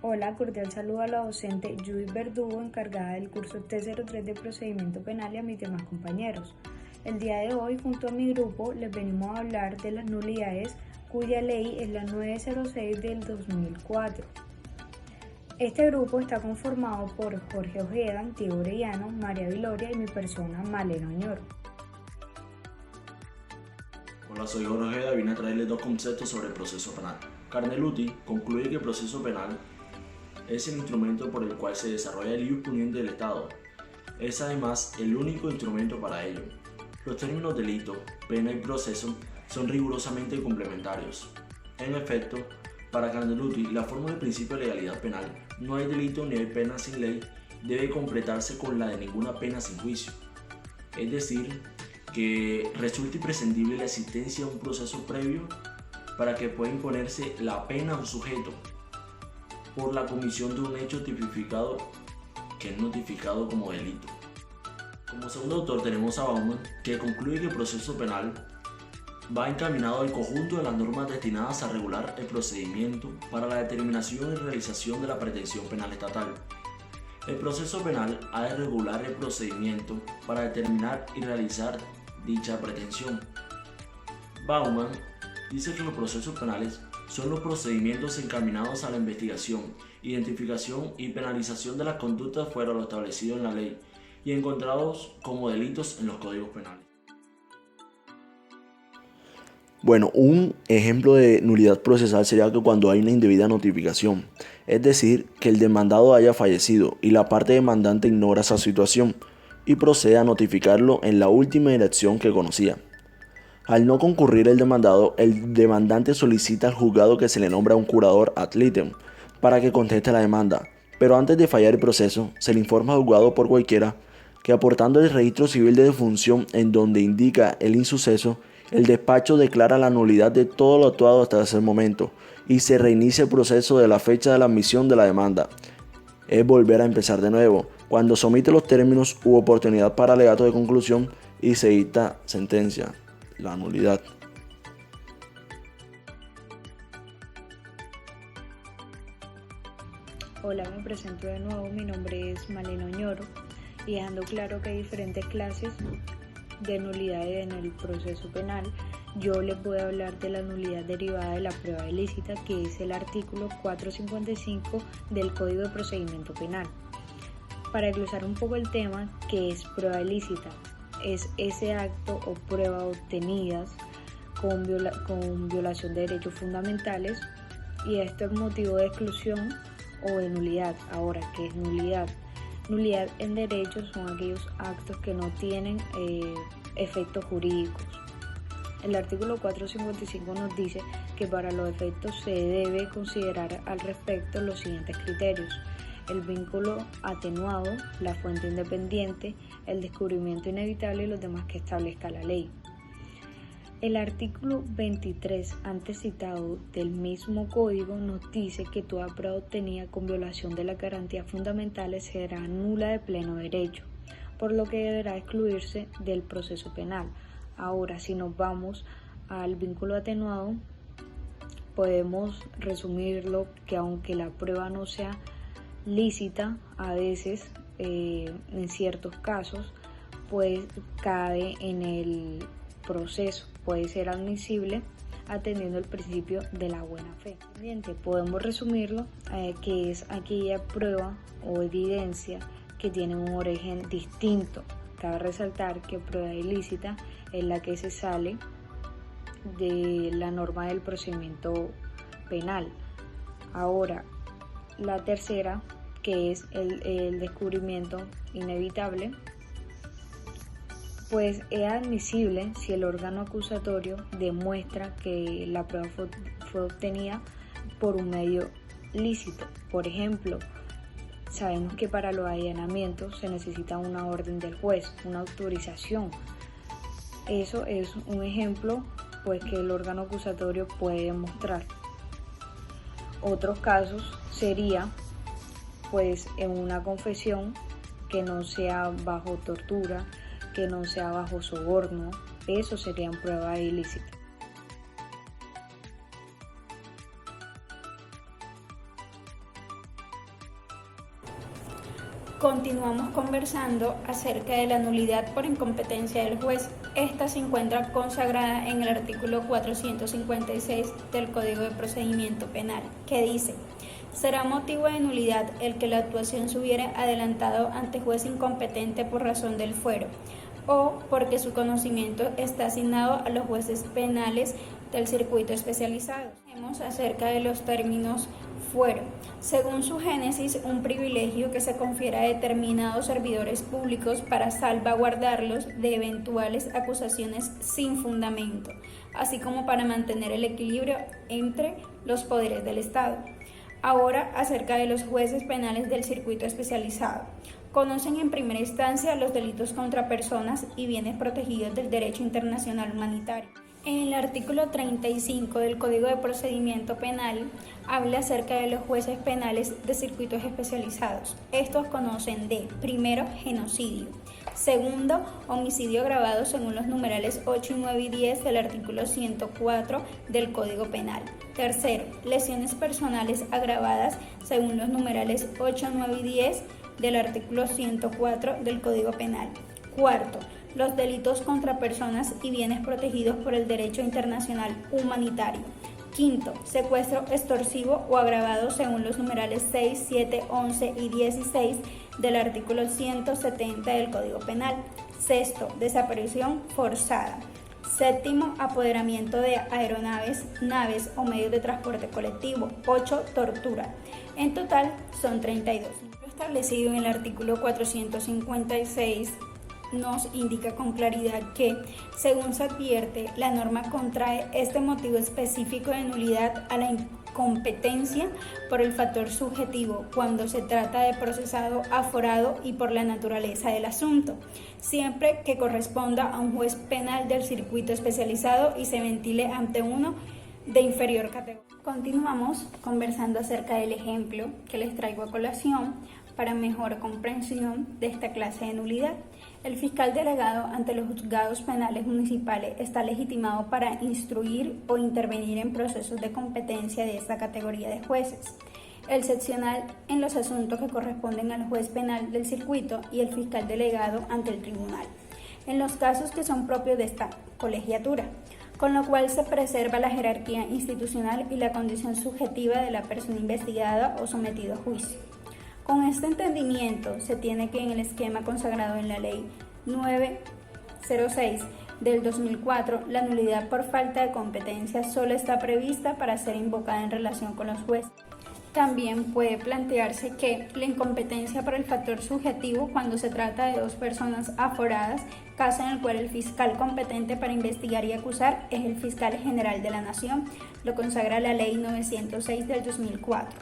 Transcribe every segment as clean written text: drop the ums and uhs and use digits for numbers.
Hola, cordial saludo a la docente Judith Verdugo, encargada del curso T03 de Procedimiento Penal, y a mis demás compañeros. El día de hoy, junto a mi grupo, les venimos a hablar de las nulidades, cuya ley es la 906 del 2004. Este grupo está conformado por Jorge Ojeda, Antiguo Orellano, María Viloria y mi persona, Malena Oñoro. Hola, soy Jorge Ojeda y vine a traerles dos conceptos sobre el proceso penal. Carneluti concluye que el proceso penal es el instrumento por el cual se desarrolla el ius puniendi del Estado. Es además el único instrumento para ello. Los términos delito, pena y proceso son rigurosamente complementarios. En efecto, para Carneluti, la fórmula del principio de legalidad penal, no hay delito ni hay pena sin ley, debe completarse con la de ninguna pena sin juicio. Es decir, que resulte imprescindible la existencia de un proceso previo para que pueda imponerse la pena a un sujeto por la comisión de un hecho tipificado que es notificado como delito. Como segundo autor tenemos a Bauman, que concluye que el proceso penal va encaminado al conjunto de las normas destinadas a regular el procedimiento para la determinación y realización de la pretensión penal estatal. El proceso penal ha de regular el procedimiento para determinar y realizar dicha pretensión. Bauman dice que los procesos penales son los procedimientos encaminados a la investigación, identificación y penalización de las conductas fuera de lo establecido en la ley y encontrados como delitos en los códigos penales. Bueno, un ejemplo de nulidad procesal sería que cuando hay una indebida notificación, es decir, que el demandado haya fallecido y la parte demandante ignora esa situación y procede a notificarlo en la última dirección que conocía. Al no concurrir el demandante solicita al juzgado que se le nombra un curador ad litem para que conteste la demanda, pero antes de fallar el proceso, se le informa al juzgado por cualquiera que aportando el registro civil de defunción en donde indica el insuceso, el despacho declara la nulidad de todo lo actuado hasta ese momento y se reinicia el proceso de la fecha de la admisión de la demanda. Es volver a empezar de nuevo, cuando se omite los términos u oportunidad para alegato de conclusión y se dicta sentencia, la nulidad. Hola, me presento de nuevo, mi nombre es Malena Oñoro, y dejando claro que hay diferentes clases de nulidades en el proceso penal, yo les voy a hablar de la nulidad derivada de la prueba ilícita, que es el artículo 455 del Código de Procedimiento Penal. Para desglosar un poco el tema, ¿qué es prueba ilícita? Es ese acto o prueba obtenidas con violación de derechos fundamentales, y esto es motivo de exclusión o de nulidad. Ahora, ¿qué es nulidad? Nulidad en derechos son aquellos actos que no tienen efectos jurídicos. El artículo 455 nos dice que para los efectos se debe considerar al respecto los siguientes criterios: el vínculo atenuado, la fuente independiente, el descubrimiento inevitable y los demás que establezca la ley. El artículo 23 antes citado del mismo código nos dice que toda prueba obtenida con violación de las garantías fundamentales será nula de pleno derecho, por lo que deberá excluirse del proceso penal. Ahora, si nos vamos al vínculo atenuado, podemos resumirlo que aunque la prueba no sea lícita, a veces, en ciertos casos, pues cabe en el proceso, puede ser admisible atendiendo el principio de la buena fe. Podemos resumirlo que es aquella prueba o evidencia que tiene un origen distinto. Cabe resaltar que prueba ilícita es la que se sale de la norma del procedimiento penal. Ahora, la tercera, que es el descubrimiento inevitable, pues es admisible si el órgano acusatorio demuestra que la prueba fue obtenida por un medio lícito. Por ejemplo, sabemos que para los allanamientos se necesita una orden del juez, una autorización. Eso es un ejemplo pues que el órgano acusatorio puede demostrar. Otros casos sería pues en una confesión que no sea bajo tortura, que no sea bajo soborno. Eso serían pruebas ilícitas. Continuamos conversando acerca de la nulidad por incompetencia del juez. Esta se encuentra consagrada en el artículo 456 del Código de Procedimiento Penal, que dice: será motivo de nulidad el que la actuación se hubiere adelantado ante juez incompetente por razón del fuero, o porque su conocimiento está asignado a los jueces penales del circuito especializado. Hablemos acerca de los términos fuero. Según su génesis, un privilegio que se confiere a determinados servidores públicos para salvaguardarlos de eventuales acusaciones sin fundamento, así como para mantener el equilibrio entre los poderes del Estado. Ahora, acerca de los jueces penales del circuito especializado. Conocen en primera instancia los delitos contra personas y bienes protegidos del derecho internacional humanitario. En el artículo 35 del Código de Procedimiento Penal habla acerca de los jueces penales de circuitos especializados. Estos conocen de, primero, genocidio; segundo, homicidio agravado según los numerales 8, 9 y 10 del artículo 104 del Código Penal; tercero, lesiones personales agravadas según los numerales 8, 9 y 10 del artículo 104 del Código Penal; cuarto, los delitos contra personas y bienes protegidos por el derecho internacional humanitario; quinto, secuestro extorsivo o agravado según los numerales 6, 7, 11 y 16 del artículo 170 del Código Penal; sexto, desaparición forzada; séptimo, apoderamiento de aeronaves, naves o medios de transporte colectivo; 8, tortura. En total son 32. Lo establecido en el artículo 456 nos indica con claridad que, según se advierte, la norma contrae este motivo específico de nulidad a la incompetencia por el factor subjetivo cuando se trata de procesado aforado y por la naturaleza del asunto, siempre que corresponda a un juez penal del circuito especializado y se ventile ante uno de inferior categoría. Continuamos conversando acerca del ejemplo que les traigo a colación para mejor comprensión de esta clase de nulidad. El fiscal delegado ante los juzgados penales municipales está legitimado para instruir o intervenir en procesos de competencia de esta categoría de jueces. El seccional en los asuntos que corresponden al juez penal del circuito y el fiscal delegado ante el tribunal, en los casos que son propios de esta colegiatura, con lo cual se preserva la jerarquía institucional y la condición subjetiva de la persona investigada o sometida a juicio. Con este entendimiento, se tiene que en el esquema consagrado en la Ley 906 del 2004, la nulidad por falta de competencia solo está prevista para ser invocada en relación con los jueces. También puede plantearse que la incompetencia por el factor subjetivo cuando se trata de dos personas aforadas, caso en el cual el fiscal competente para investigar y acusar es el fiscal general de la Nación, lo consagra la Ley 906 del 2004.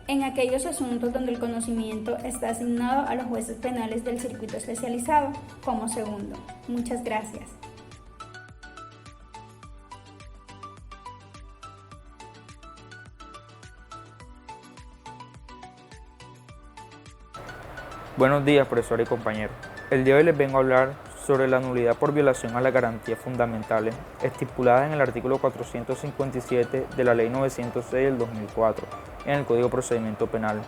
En aquellos asuntos donde el conocimiento está asignado a los jueces penales del circuito especializado, como segundo. Muchas gracias. Buenos días, profesor y compañeros. El día de hoy les vengo a hablar sobre la nulidad por violación a las garantías fundamentales estipuladas en el artículo 457 de la Ley 906 del 2004 en el Código de Procedimiento Penal,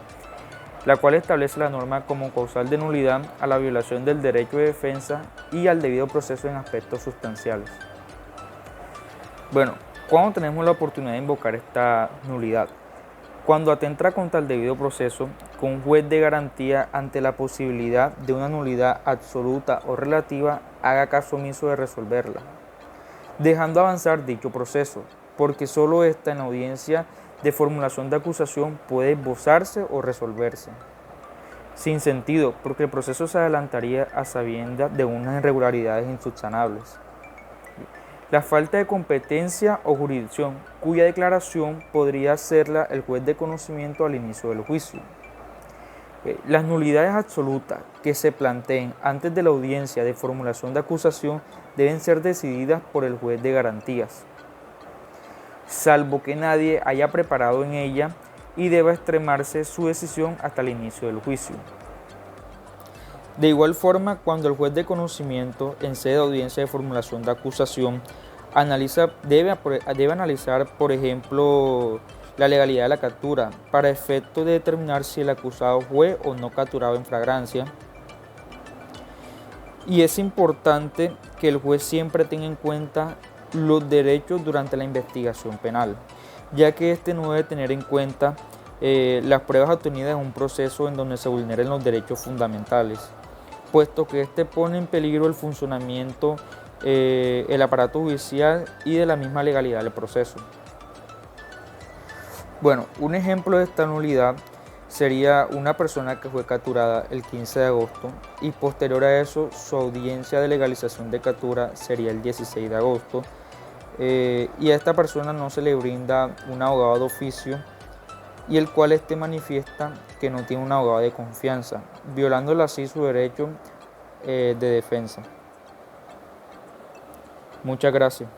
la cual establece la norma como causal de nulidad a la violación del derecho de defensa y al debido proceso en aspectos sustanciales. Bueno, ¿cuándo tenemos la oportunidad de invocar esta nulidad? Cuando atenta contra el debido proceso con un juez de garantía ante la posibilidad de una nulidad absoluta o relativa haga caso omiso de resolverla, dejando avanzar dicho proceso, porque solo esta en la audiencia de formulación de acusación puede esbozarse o resolverse. Sin sentido, porque el proceso se adelantaría a sabiendas de unas irregularidades insubsanables. La falta de competencia o jurisdicción, cuya declaración podría hacerla el juez de conocimiento al inicio del juicio. Las nulidades absolutas que se planteen antes de la audiencia de formulación de acusación deben ser decididas por el juez de garantías, salvo que nadie haya preparado en ella y deba extremarse su decisión hasta el inicio del juicio. De igual forma, cuando el juez de conocimiento en sede de audiencia de formulación de acusación debe analizar, por ejemplo, la legalidad de la captura, para efecto de determinar si el acusado fue o no capturado en flagrancia. Y es importante que el juez siempre tenga en cuenta los derechos durante la investigación penal, ya que este no debe tener en cuenta las pruebas obtenidas en un proceso en donde se vulneren los derechos fundamentales, puesto que este pone en peligro el funcionamiento, el aparato judicial y de la misma legalidad del proceso. Bueno, un ejemplo de esta nulidad sería una persona que fue capturada el 15 de agosto y posterior a eso su audiencia de legalización de captura sería el 16 de agosto y a esta persona no se le brinda un abogado de oficio y el cual manifiesta que no tiene un abogado de confianza, violándole así su derecho de defensa. Muchas gracias.